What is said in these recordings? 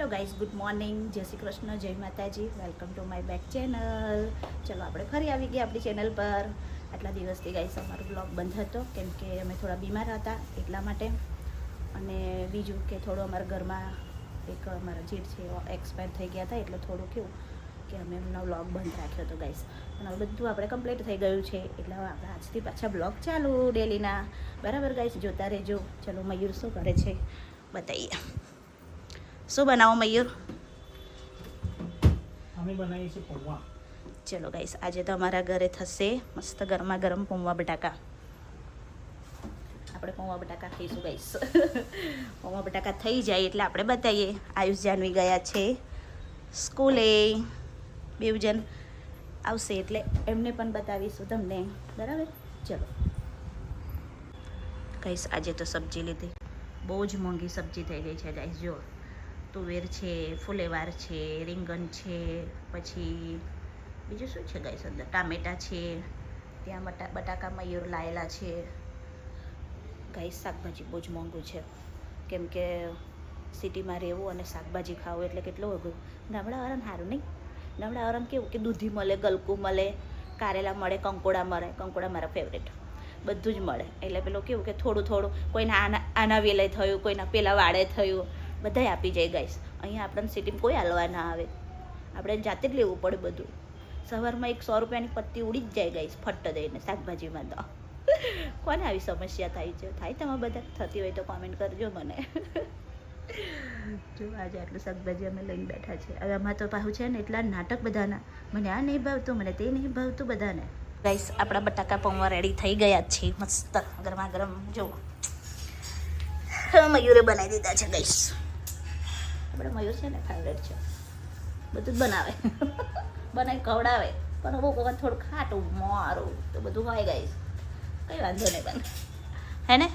Hello guys, good morning, જય શ્રી કૃષ્ણ, જય માતાજી, welcome to my back channel. ચલો આપણે ફરી આવી ગયા આપણી ચેનલ પર. આટલા દિવસથી ગાઈઝ અમારો બ્લોગ બંધ હતો કેમ કે અમે થોડા બીમાર હતા એટલા માટે, અને બીજું કે થોડું અમારા ઘરમાં એક અમારા જેઠ છે એક્સપાયર થઈ ગયા હતા, એટલે થોડું કેવું કે અમે એમનો બ્લોગ બંધ રાખ્યો હતો ગાઈઝ. અને હવે બધું આપણે કમ્પ્લીટ થઈ ગયું છે, એટલે હવે આપણે આજથી પાછા બ્લોગ ચાલુ ડેલીના. બરાબર ગાઈઝ, જોતા રહેજો. ચલો મયુર શું કરે છે બતાવીએ. શું બનાવો મયુર? અમે બનાવીએ છીએ પૌવા. ચલો ગાઈસ, આજે તો અમારા ઘરે થશે મસ્ત ગરમા ગરમ પૌવા બટાકા. આપણે પૌવા બટાકા ખાઈશું ગાઈસ. પૌવા બટાકા થઈ જાય એટલે આપણે બતાવીએ. આયુષ જાનવી ગયા છે સ્કૂલે, બેવજન આવશે એટલે એમને પણ બતાવીશું તમને. બરાબર, ચલો ગાઈસ. આજે તો સબ્જી લીધી, બહુ જ મોંઘી સબ્જી થઈ ગઈ છે ગાઈસ. જો તુવેર છે, ફુલેવાર છે, રીંગણ છે, પછી બીજું શું છે ગાઈસ અંદર, ટામેટા છે, ત્યાં બટાકા મયુર લાયેલા છે ગાઈસ. શાકભાજી બહુ જ મોંઘું છે કેમ કે સિટીમાં રહેવું અને શાકભાજી ખાવું એટલે કેટલું અઘરું. ગામડાવાળાને સારું નહીં. ગામડાવાળાને કેવું કે દૂધી મળે, ગલકું મળે, કારેલા મળે, કંકોડા મળે. કંકોડા મારા ફેવરેટ, બધું જ મળે. એટલે પેલું કેવું કે થોડું થોડું કોઈના આના વેલે થયું, કોઈના પેલા વાડે થયું, બધાય આપી જાય ગાઈસ. અહીંયા આપણને સિટીમાં કોઈ હાલવા ના આવે, આપણે જાતે જ લેવું પડે બધું. સવારમાં એક 100 રૂપિયાની પત્તી ઉડી જ જાય ગાઈસ ફટ્ટ દઈને શાકભાજીમાં. તો કોને આવી સમસ્યા થાય છે? થાય તમે બધા? થતી હોય તો કોમેન્ટ કરજો મને. જો આજે આટલું શાકભાજી અમે લઈને બેઠા છે. હવે આમાં તો પાછું છે ને એટલા નાટક બધાના, મને આ નહીં ભાવતું, મને તે નહીં ભાવતું બધાને. ગાઈસ, આપણા બટાકા પૌવા રેડી થઈ ગયા છે મસ્ત ગરમા ગરમ. જો મયુરે બનાવી દીધા છે ગાઈસ. આપણે મયુર છે ને ફેવરેટ છે, બધું જ બનાવે. બનાવી ખવડાવે, પણ અમુક વખત થોડું ખાટું મોરું તો બધું હોય ગાઈસ, કંઈ વાંધો નહીં બને, હે ને?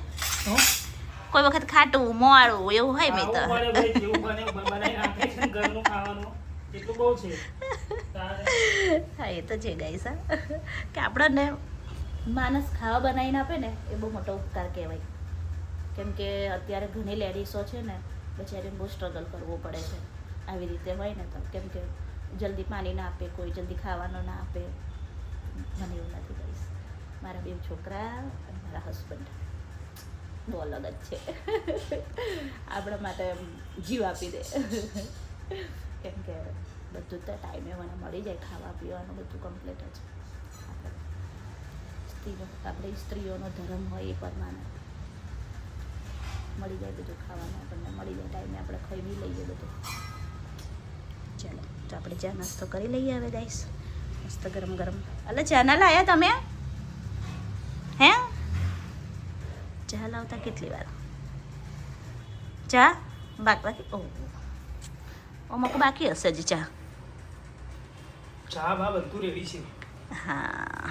કોઈ વખત ખાટું મોરું એવું હોય મેં તો. હા, એ તો છે ગાઈસ. હા, કે આપણને માણસ ખાવા બનાવીને આપે ને એ બહુ મોટો ઉપકાર કહેવાય. કેમ કે અત્યારે ઘણી લેડીઝો છે ને બચારીને બહુ સ્ટ્રગલ કરવું પડે છે. આવી રીતે હોય ને તો, કેમ કે જલ્દી પાણી ના આપે, કોઈ જલ્દી ખાવાનું ના આપે. મને એવું નથી ગાઈસ. મારા 2 છોકરા અને મારા હસબન્ડ બહુ અલગ જ છે. આપણા માટે જીવ આપી દે. કેમ કે બધું તો ટાઈમે મને મળી જાય, ખાવા પીવાનું બધું કમ્પ્લીટ જ. આપણે સ્ત્રીઓનો ધર્મ હોય એ પ્રમાણે મળી જાય બધું ખાવાનું, આપણને મળી જાય ટાઈમે, આપણે ખાઈ બી લઈએ બધું. ચાલો તો આપણે ચા નાસ્તો કરી લઈએ હવે ગાઈસ, મસ્ત ગરમ ગરમ. એટલે ચા ના લાયા તમે? હે, ચા લાવતા કેટલી વાર? ચા બાકી? ઓમાં બાકી હશે જ ચા. ચા બા બધું રેડી છે. હા,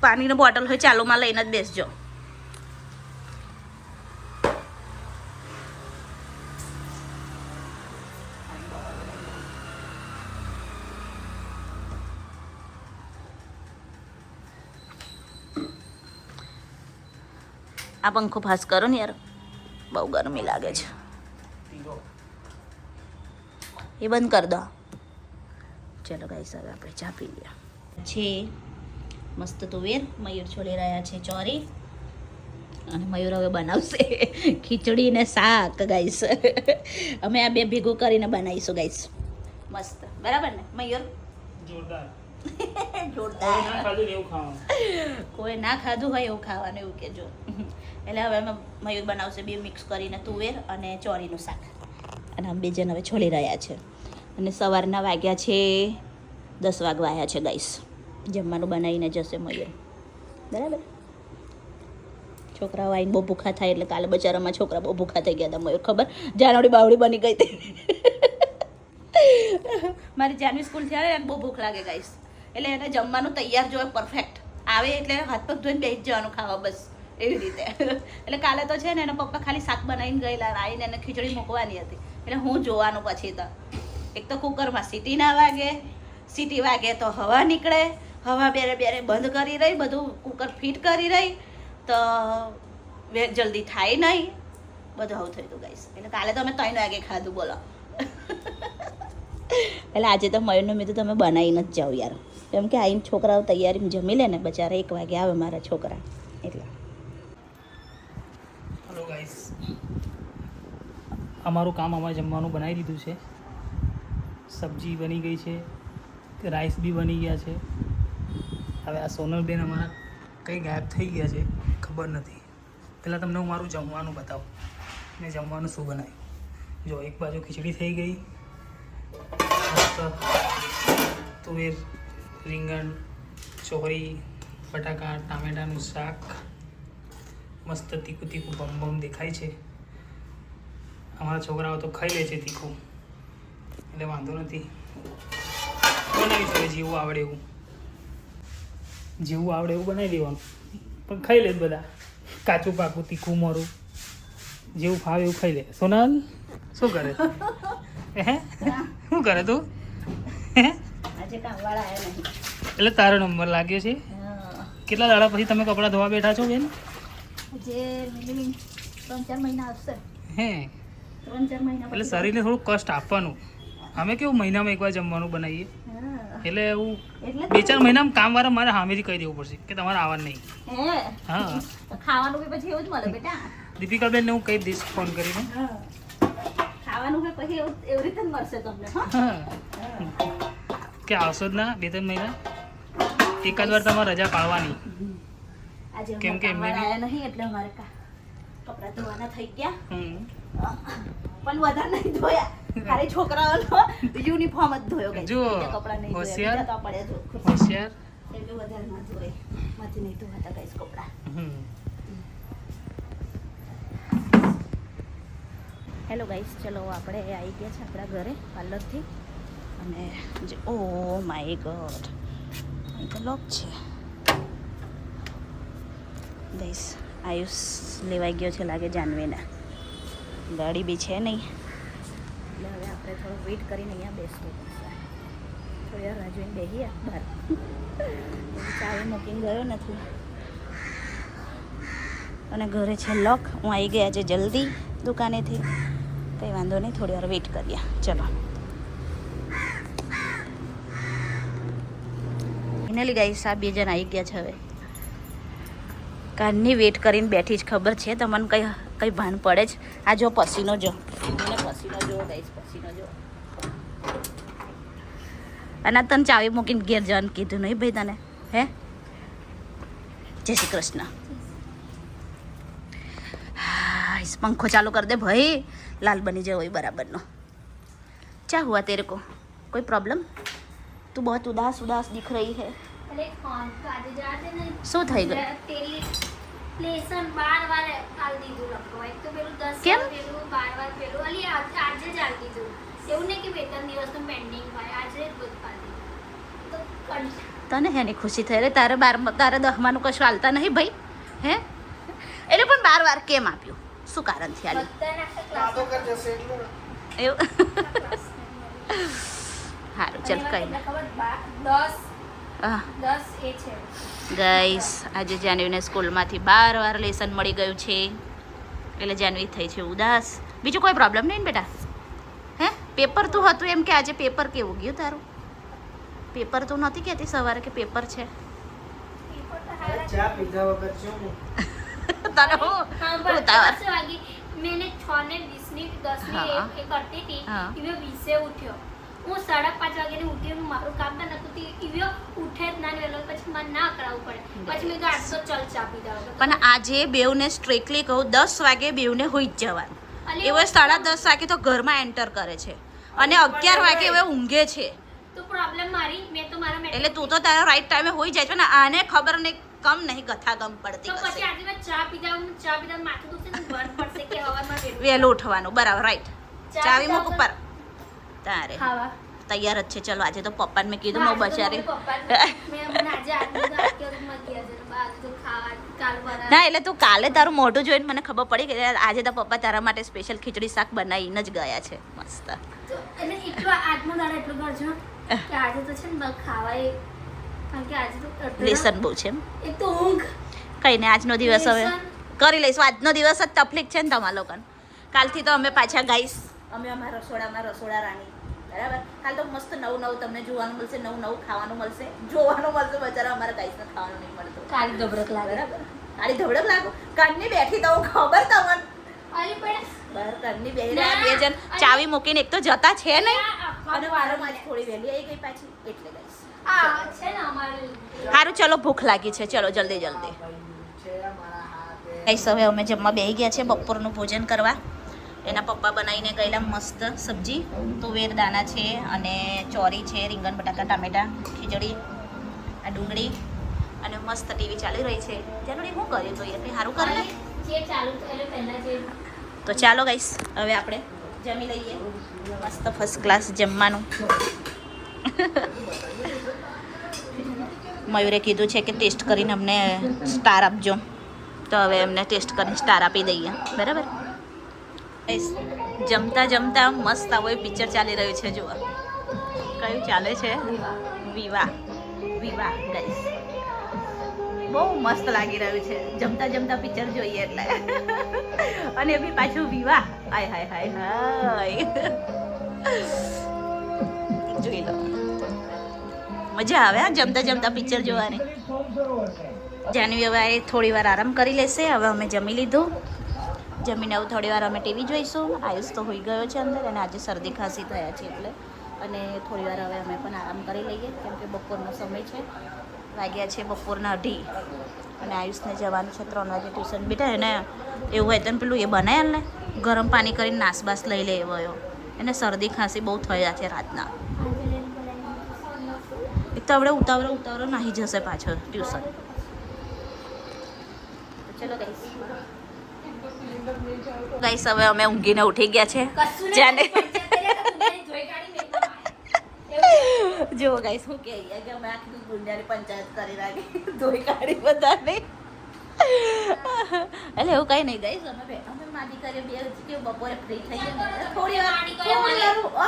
પાણીની બોટલ હોય ચાલુમાં લઈને જ બેસજો. આ પંખો ફાસ કરો ને યાર, બહુ ગરમી લાગે છે. એ બંધ કરી દો. ચલો ગાઈસ, હવે આપણે ચા પી લઈએ. છે મસ્ત તુવેર, મયુર છોલી રહ્યા છે ચોરી, અને મયુર હવે બનાવશે ખીચડી ને શાક ગાઈસ. અમે આ બે ભેગું કરીને બનાવીશું ગાઈસ, મસ્ત. બરાબર ને મયુર? જોરદાર. જોરદાર. કોઈ ના ખાધું હોય એવું ખાવાનું, એવું કેજો. એટલે હવે અમે મયુર બનાવશે બે મિક્સ કરીને, તુવેર અને ચોરીનું શાક. અને અમે 2 જણ હવે છોલી રહ્યા છે. અને સવારના વાગ્યા છે 10 વાગવા આવ્યા છે ગાઈસ. જમવાનું બનાવીને જશે મયુર. બરાબર. છોકરાઓ આવીને બહુ ભૂખા થાય, એટલે કાલે બચારામાં છોકરા બહુ ભૂખા થઈ ગયા હતા. મયુર ખબર, જાનવડી બાવડી બની ગઈ હતી. મારી જાનવી સ્કૂલથી આવે એને બહુ ભૂખ લાગે ગાઈસ, એટલે એને જમવાનું તૈયાર જોઈએ પરફેક્ટ. આવે એટલે હાથ પગ ધોઈને બેસી જવાનું ખાવા, બસ એવી રીતે. એટલે કાલે તો છે ને એના પપ્પા ખાલી શાક બનાવીને ગયેલા, આવીને એને ખીચડી મૂકવાની હતી. એટલે હું જોવાનું પછી તો, એક તો કુકરમાં સીટી ના વાગે, સીટી વાગે તો હવા નીકળે, હવા બેરે બંધ કરી રહી, બધું કુકર ફિટ કરી રહી તો જલ્દી થાય નહીં. બધું આવું થયું હતું ગાઈસ. એટલે કાલે તો અમે 3 વાગે ખાધું બોલો. એટલે આજે તો મયુરને મેં તો તમે બનાવીને જ જાઓ યાર, કેમ કે આઈને છોકરાઓ તૈયારી જમી લે ને બચારા 1 વાગે આવે મારા છોકરા એટલે. હેલો ગાઈસ, અમારું કામ અમારે જમવાનું બનાવી દીધું છે. સબ્જી બની ગઈ છે, રાઈસ બી બની ગયા છે. હવે આ સોનલબેન અમારા કંઈ ગાયબ થઈ ગયા છે, ખબર નથી. પહેલાં તમને હું મારું જમવાનું બતાવું. મેં જમવાનું શું બનાવ્યું. જો એક બાજુ ખીચડી થઈ ગઈ, મસ્ત તુવેર, રીંગણ, ચોરી, બટાકા, ટામેટાનું શાક, મસ્ત તીખું તીખું બમ દેખાય છે. અમારા છોકરાઓ તો ખાઈ લે છે તીખું, એટલે વાંધો નથી. બનાવી શકે જેવું આવડે એવું, જેવું આવડે એવું બનાવી દેવાનું, પણ ખાઈ લે બધા. કાચું પાકું તીખું મોરું જેવું ફાવે એવું ખાઈ લે. સોનલ શું કરે? હે શું કરે તું? હે આજે કામવાળા આવ્યા નહીં એટલે તારો નંબર લાગ્યો છે. કેટલા દાડા પછી તમે કપડાં ધોવા બેઠા છો બેન? જે મિનિમમ 3-4 મહિના આવશે. હે 3-4 મહિના એટલે શરીરને થોડું કષ્ટ આપવાનું. અમે કેવું મહિનામાં એકવાર જમવાનું બનાવીએ, એટલે એવું 2-4 મહિનામાં કામવાળા મારે સામેથી કહી દેવું પડશે કે તમારે આવવાનું નહીં. હા, ખાવાનું બી પછી એવું જ મળે બેટા. દીપિકાબેનને હું કહી દઈશ ફોન કરીને. ખાવાનું હોય પછી એવું એવી રીતે જ મળશે તમને. હા કે આવશો જ ના 2-3 મહિના, એકાદ વાર તમારે રજા પાડવાની. આજે કેમ કે એમને બી- આયા નહીં એટલે અમારે કપડાં ધોવાના થઈ ગયા, હમ. પણ વધારે નહીં ધોયા. ખાલી છોકરાઓનો યુનિફોર્મ જ ધોયો ગાઈસ. જુઓ, બીજા કપડાં નહીં હોશિયાર. ધોયા. બીજા તો પડ્યા જો. હોશિયાર. એટલે વધારે ના ધોય. માંથી નહીં ધોવાતા ગાઈસ કપડાં. હમ. હેલો ગાઈસ, ચલો આપણે આવી ગયા છે આપણા ઘરે પાર્લરથી. અને ઓ માય ગોડ, અહીં તો લોક છે ગાઈસ. આયુષ લેવાઈ ગયો છે લાગે જાનવીના. ગાડી બી છે નહીં, એટલે હવે આપણે થોડું વેઇટ કરીને અહીંયા બેસવું પડશે. થોડી વાર રાહ જોઈને બેસીએ બહાર. ચાવી મૂકીને ગયો નથી અને ઘરે છે લોક. હું આવી ગયા છે જલ્દી દુકાનેથી, કંઈ વાંધો નહીં, થોડી વાર વેઇટ કરીએ. ચલો ફાઇનલી ગાઈસ આ 2 જણ આવી ગયા છે. હવે કારની વેઇટ કરીને બેઠી જ, ખબર છે તમને કંઈ ભાન પડે જ. આ જો પસીનો જો, મને પસીનો જો ગાઈસ, પસીનો જો. અને તને ચાવી મૂકીને ઘેર જવાનું કીધું નહીં ભાઈ તને? હે જય શ્રી કૃષ્ણ. इस पंखो चालू कर दे भाई, लाल बनी जाए वही बराबर नो. क्या हुआ तेरे को? कोई प्रॉब्लम? तू बहुत उदास उदास दिख रही है. अरे कौन काजे जाते नहीं શું થઈ ગયું? તેરી લેસન 12 વાર આલ દીધું લખવા. એક તો પેલું 10 કેમ? વાર પેલું 12 વાર પેલું અલી આજે જ આલ દીધું. એવું નહીં કે 2-3 દિવસનું પેન્ડિંગ હોય, આજે જ બધું આલ દીધું. તો તને હેની ખુશી થઈ રહી? તારે 10માનું કશું હાલતા નહીં ભાઈ? હે એટલે પણ 12 વાર કેમ આપ્યું? શું કારણથી આલી? બધાને આખા ક્લાસ એવું સારું ચાલ કઈ નહીં. ખબર 10 હા 10 એ છે. ગાઈસ આજે જાનવીને સ્કૂલમાંથી 12 વાર લેસન મળી ગયું છે, એટલે જાનવી થઈ છે ઉદાસ. બીજું કોઈ પ્રોબ્લેમ નહીં ને બેટા? હે પેપર તું હતું એમ કે આજે પેપર કેવું ગયું તારું? પેપર તું નહોતી કહેતી સવારે કે પેપર છે? પેપર તો હારા ચા પીધા વગર શું? તને હું हाँ पर ઉતાવળ. 10 वागी मैंने 6 ने 20 ની 10 ની हाँ। એક કરતી હતી. हाँ। ઈવ્યો 20 ઉઠ્યો. હું 5:30 વાગે ઉઠી, હું મારું કામ તો નતું તી. ઈવ્યો ઉઠે જ ના ને વેલો, પછી મને ના કરાવવું પડે. પછી મેં કીધું આજ તો ચલ ચા પીધા વગર. પણ આજે બેવને સ્ટ્રિક્ટલી કહું 10 વાગે બેવને હોઈ જ જવાનું. અલી એવો 10:30 વાગે તો ઘરમાં એન્ટર કરે છે અને 11 વાગે હવે ઊંઘે છે. તો પ્રોબ્લેમ મારી, મેં તો મારા મેં એટલે તું તો તારા રાઈટ ટાઈમે હોઈ જાય છે ને, આને ખબર નહીં કમ નહીં ગથા ગમ પડતી તો પછી કશે. આજે મેં ચા પીધા માથું દુખશે ને બંધ પડશે કે હવારમાં વેલું વહેલું ઉઠવાનું બરાબર રાઈટ. ચાવી મૂક ઉપર તારે ખાવા. તૈયાર જ છે. ચલો આજે તો પપ્પાને મેં કીધું હું બચારી ના એટલે તું કાલે તારું મોઢું જોઈને મને ખબર પડી કે આજે તો પપ્પા તારા માટે સ્પેશિયલ ખીચડી શાક બનાવીને જ ગયા છે મસ્ત. લેસન બહુ છે એમ કઈ નહીં, આજનો દિવસ હવે કરી લઈશું. આજનો દિવસ જ તકલીફ છે ને તમારા લોકોને, કાલથી તો અમે પાછા ગાઈસ અમે અમારા રસોડામાં રસોડા રાણી બરાબર. કાલ તો મસ્ત નવું નવું તમને જોવાનું મળશે, નવું નવું ખાવાનું મળશે, જોવાનું મળશે. બચારા અમારા ગાઈસને ખાવાનું નહીં મળતું. કાળી ધબડક લાગે. બરાબર, કાળી ધબડક લાગો. કાનની બેઠી તો ખબર તમને અરે પણ બહાર કાનની બેહી રહ્યા બે જણ ચાવી મૂકીને. એક તો જતા છે નહીં અને વારોમાં જ થોડી વહેલી આવી ગઈ પાછી એટલે ગાઈસ. આ છે ને અમારે સારું ચલો, ભૂખ લાગી છે, ચલો જલ્દી જલ્દી. ગાઈસ હવે અમે જમવા બેસી ગયા છે બપોરનું ભોજન કરવા. એના પપ્પા બનાવીને ગયેલા મસ્ત સબ્જી, તુવેર દાણા છે અને ચોરી છે, રીંગણ બટાકા ટામેટા, ખીચડી, આ ડુંગળી અને મસ્ત ટીવી ચાલી રહી છે. ચાલો શું કર્યું તો યાર, કંઈ સારું કરે ને. જે ચાલુ એટલે પહેલા જે તો ચાલો ગાઈસ હવે આપણે જમી લઈએ મસ્ત ફર્સ્ટ ક્લાસ જમવાનું. મયુરે કીધું છે કે ટેસ્ટ કરીને અમને સ્ટાર આપજો, તો હવે એમને ટેસ્ટ કરીને સ્ટાર આપી દઈએ. બરાબર ગાઈસ, જમતા જમતા મસ્ત આવો પિક્ચર ચાલી રહ્યું છે. જુઓ કયું ચાલે છે, વિવાહ. વિવાહ ગાઈસ બહુ મસ્ત લાગી રહ્યું છે. જમતા જમતા પિક્ચર જોઈએ એટલે અને બી પાછું વિવાહ. હાય હાય હાય હાય જોઈ લો, મજા આવે હા જમતા જમતા પિક્ચર જોવાની. જાનવી હવે થોડી વાર આરામ કરી લેશે. હવે અમે જમી લીધું, જમીને હવે થોડી વાર અમે ટીવી જોઈશું. આયુષ તો હોઈ ગયો છે અંદર અને આજે શરદી ખાંસી થયા છે એટલે. અને થોડી વાર હવે અમે પણ આરામ કરી લઈએ કેમ કે બપોરનો સમય છે. વાગ્યા છે બપોરના 2:30 અને આયુષને જવાનું છે 3 વાગે ટ્યુશન. બેટા એને એવું હોય તો પેલું એ બનાવે ને ગરમ પાણી કરીને નાસબાસ લઈ લે એવો. એને શરદી ખાંસી બહુ થયા છે રાતના. એક તો આપણે ઉતાવળો નાહી જશે પાછળ ટ્યુશન. ચલો ગાઈસ હવે અમે ઊંઘીને ઉઠી ગયા છે. જાને જો ગાઈસ હું કે અમે આખી ગુંડાની પંચાયત કરી રાખી, ધોઈ કાઢી બધાને. એટલે એવું કઈ નહીં ગાઈસ, અમે માડી કરીએ બે કે બપોરે ફ્રી થઈ ગયા થોડી વાર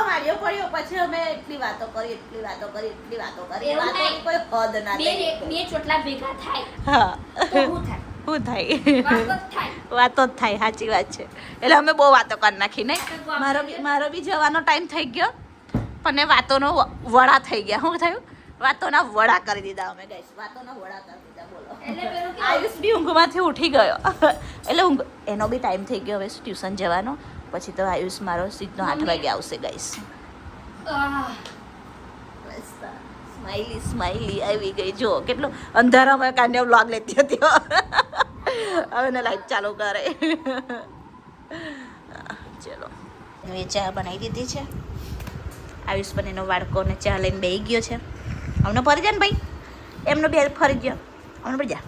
માર્યો પડ્યો પછી અમે એટલી વાતો કરી વાતો કોઈ હદ ના બે ચોટલા ભેગા થાય હા તો શું થાય? શું થાય? વાતો જ થાય. વાતો જ થાય, સાચી વાત છે. એટલે અમે બહુ વાતો કરી નાખી નહીં. મારો બી જવાનો ટાઈમ થઈ ગયો પણ વાતોનો વડા થઈ ગયા. શું થયું? વાતોના વડા કરી દીધા અમે ગાઈસ. વાતોના વડા કરી દીધા. બોલો એટલે પેલું કેવું? આયુષ બી ઊંઘમાંથી ઉઠી ગયો એટલે એનો બી ટાઈમ થઈ ગયો હવે ટ્યુશન જવાનો. પછી તો આયુષ મારો સીધો 8 વાગે આવશે ગાઈસ. સ્માઈલી આવી ગઈ. જો કેટલો અંધારામાં કાંડે વ્લોગ લેતી હતી. હવે ને લાઈટ ચાલુ કરે. ચલો એ ચા બનાવી દીધી છે. આયુષ પણ એનો બાળકોને ચા લઈને બેસી ગયો છે. અમને ફરી જાય ને ભાઈ, એમનો બે ફરી ગયો. અમને પડી જા.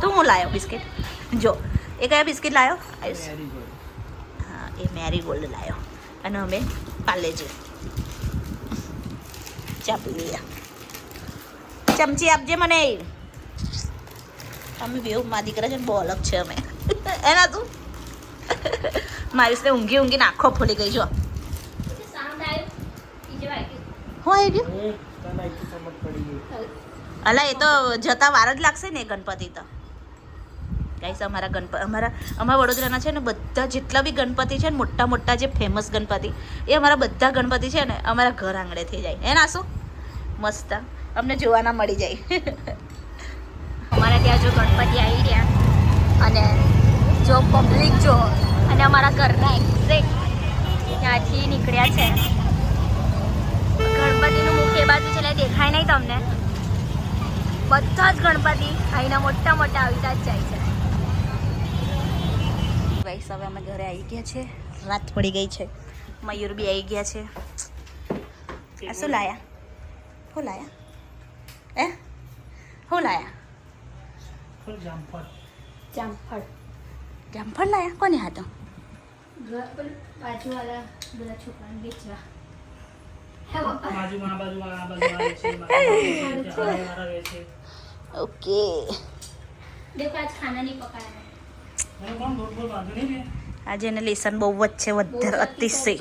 તું હું લાવ્યો બિસ્કિટ? જો એ કયા બિસ્કિટ લાવ્યો આયુષ? હા એ મેરીગોલ્ડ લાવ્યો અને અમે પાર્લેજી. ચા પી લઈએ. ચમચી આપજે મને. અમે બેવ માં દીકરા છે ને બહુ અલગ છે અમે. એના તું મારીશને ઊંઘીને આંખો ફૂલી ગઈ. જો સાઉન્ડ આવ્યું બીજે વાગ્યું. હું આવી ગયું? અલા એ તો જતા વાર જ લાગશે ને ગણપતિ તો. ગાઈસ અમારા વડોદરાના છે ને બધા જેટલા બી ગણપતિ છે ને મોટા મોટા જે ફેમસ ગણપતિ એ અમારા બધા ગણપતિ છે ને અમારા ઘર આંગણે થઈ જાય. એ ના શું મસ્ત અમને જોવાના મળી જાય. અમારા ત્યાં જો ગણપતિ આવી રહ્યા અને જો પબ્લિક જો અને અમારા ઘરના એક્ઝેક્ટ ત્યાંથી નીકળ્યા છે. ગણપતિનું મુખ એ બાજુ છે એટલે દેખાય નહીં તમને. બધા જ ગણપતિ અહીંના મોટા મોટા આવીતા જ જાય છે. ગાઈસ હવે અમે ઘરે આવી ગયા છે. રાત પડી ગઈ છે. મયુર બી આવી ગયા છે. આ શું લાયા? શું લાયા? શું લાયા? જામફળ લાયા? કોની હાથો? બાજુવાળા બધા છોકરાને વેચવા. ઓકે देखो आज खाना नहीं पकाया આજે એને લેસન બહુ જ છે વધારે અતિશય.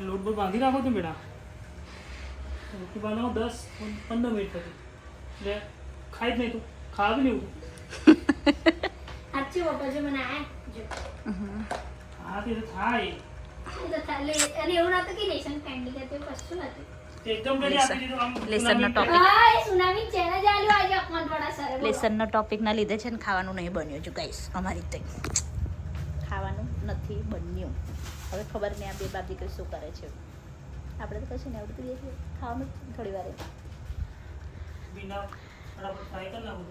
લોટ બોટ બાંધી રાખો તો બેટા. રોટી બનાવો 10-15 મિનિટ પછી એટલે ખાઈ જ નહીં તું ખાવા બી નહીં. अच्छे पापा जो बनाया હા તે તો થાય અને એવું નતું કે લેસન પેન્ડિંગ હતું કશું હતું. એકદમ કરી આપી દીધું આમ લેસનનો ટોપિક હાય સુનામી ચેનલ ચાલુ આજે અપમાન થોડા સર લેસનનો ટોપિકના લીધે છે ને ખાવાનું નહીં બન્યું જો ગાઈસ અમારી તઈ ખાવાનું નથી બન્યું. હવે ખબર નહીં આ બે બાપ દીકરી શું કરે છે. આપણે તો કશું નહીં આવડતું દઈએ ખાવાનું થોડી વાર બિના બરાબર ફ્રાય કરી નાખું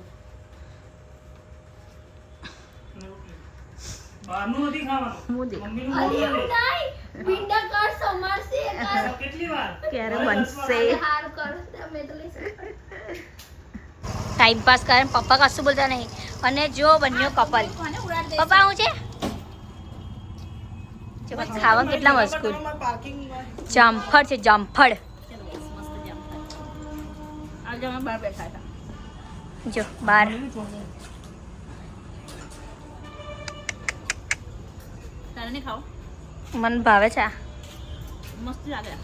બહારનું નથી ખાવાનું હું દેખ મમ્મીનું અરે બોલ એવું નહીં ભીંડા કર સમરસે કર કેટલી વાર ક્યારે બનશે હાર કર તમે તો લેસન ટાઈમ પાસ કરે પપ્પા કશું બોલતા નહીં અને જો બન્યો કપલ પપ્પા હું છે જો બસ ખાવા કેટલા મસ્કૂલ જામફળ છે જામફળ આજે અમે બહાર બેઠા હતા જો બાર તારે નહીં ખાવ મન ભાવે છે આ. મસ્ત લાગે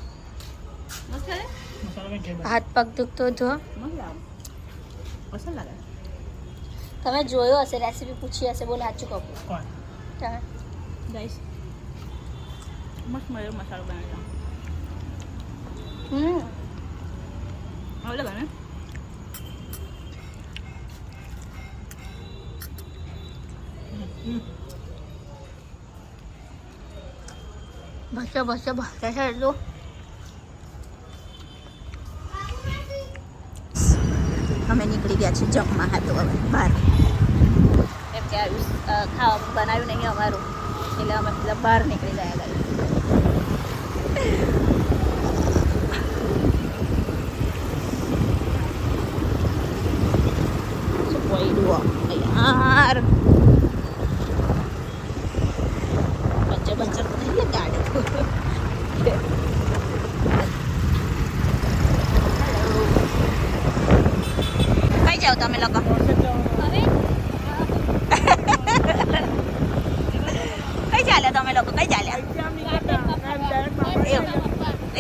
મસ્ત લાગે મસાલા મેં ખેર હાથ પગ દુખતો જો મસ્ત લાગે મસ્ત લાગે તમે જોયો હશે રેસીપી પૂછી હશે બોલ સાચું કહું કોણ તમે ગાઈસ મસ્ત મળ્યો મસાલો બનાવેલો હવે લગા ને ભસો ભસો ભાગે છે એટલું અમે નીકળી ગયા છીએ જમવા હતું હવે બહાર કેમ કે ખાવા બનાવ્યું નહીં અમારું એટલે અમે બધા બહાર નીકળી ગયા ગાઈસ શું પડ્યું યાર પંચર પંચર તો નહીં ગાડી કઈ જાવ તમે લોકો હવે કઈ ચાલ્યા તમે લોકો કઈ ચાલ્યા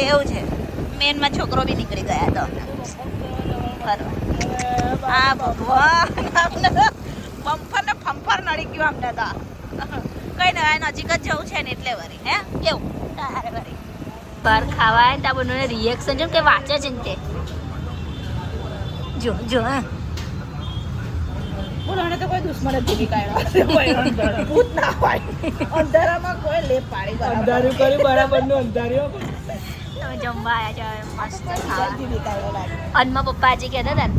એવું છે મેનમાં છોકરો બી નીકળી ગયા તો હા ભગવાન અમને બમ્ફર ને ફમ્ફર નડી ગયું અમને તો કઈ નહીં નજીક જ જવું છે ને એટલે વરી હે કેવું તારે વરી બહાર ખાવા આવે ને ત્યાં બંને રિએક્શન જો કે વાંચે છે ને તે જો જો હા બોલાને તો કોઈ દુશ્મન જ જીવી કાઢ્યા ભૂત ના હોય અંધારામાં કોઈ લેપ પાડી અંધારું કર્યું બરાબરનું અંધાર્યું તમે જમવા આવ્યા છો મસ્ત ખાવા જીવી કાઢ્યા લાગે અનમાં પપ્પા આજે કહેતા હતા ને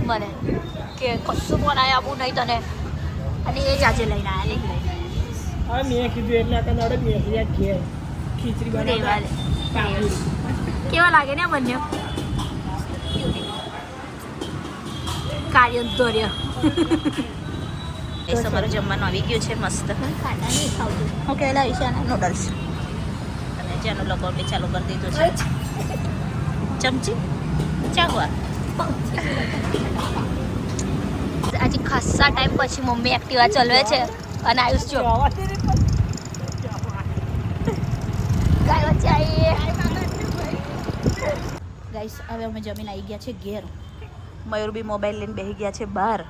મને કે કશું બનાવી આપું નહીં તને અને એ જ આજે લઈને આવ્યા લઈને હવે મેં કીધું એટલે આ કદાચ મેં ઘેર ખીચડી રેવા બનાવી દે. કેવા લાગે ને આ બંને કાર્ય ધોર્ય એ તમારું જમવાનું આવી ગયું છે મસ્ત ખાતા નહીં ખાવતું હું કહેલા વિશે નૂડલ્સ અને જેનું લોકો આપણે ચાલુ કરી દીધું છે ચમચી ચાગવા આજે ખાસા ટાઈમ પછી મમ્મી એક્ટિવા ચલાવે છે અને આયુષ જો ગાય વચ્ચે આવીએ ગાઈસ હવે અમે જમીન આવી ગયા છે ઘેર મયુર બી મોબાઈલ લઈને બેસી ગયા છે બહાર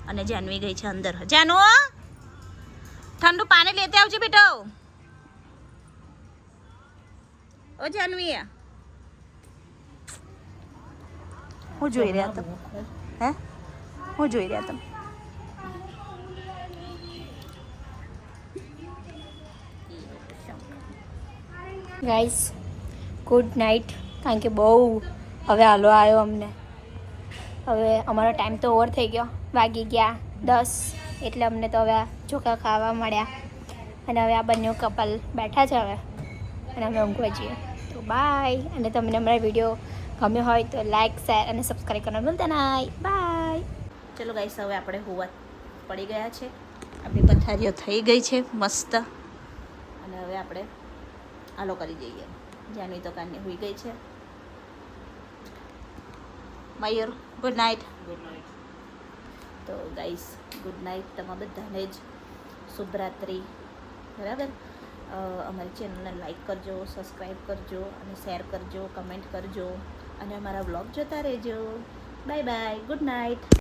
અને જાનવી ગઈ છે અંદર જાનુ ઠંડુ પાણી લેતે આવજો બેટો ઓ જાનવી હું જોઈ રહ્યા તમે હે હું જોઈ રહ્યા તમે ગાઈસ ગુડ નાઇટ કારણ કે બહુ હવે હાલો આવ્યો અમને હવે અમારો ટાઈમ તો ઓવર થઈ ગયો વાગી ગયા 10 એટલે અમને તો હવે ચોખા ખાવા મળ્યા અને હવે આ બંને કપલ બેઠા છે હવે અને અમે ઊંઘવા જઈએ તો બાય અને તમને અમારા વિડીયો ગમ્યો હોય તો લાઈક શેર અને સબસ્ક્રાઈબ કરવાનું ભૂલતા નહીં બાય ચલો ગાઈસ હવે આપણે હોવા પડી ગયા છે આપણી પથારીઓ થઈ ગઈ છે મસ્ત અને હવે આપણે આલો કરી જઈએ જાનવી તો કાનની હોઈ ગઈ છે મયુર ગુડ નાઇટ ગુડ નાઇટ તો ગાઈસ ગુડ નાઇટ તમારા બધાને જ શુભરાત્રિ બરાબર અમારી ચેનલને લાઈક કરજો સબસ્ક્રાઈબ કરજો અને શેર કરજો કમેન્ટ કરજો અને અમારા વ્લોગ જોતા રહેજો બાય બાય ગુડ નાઇટ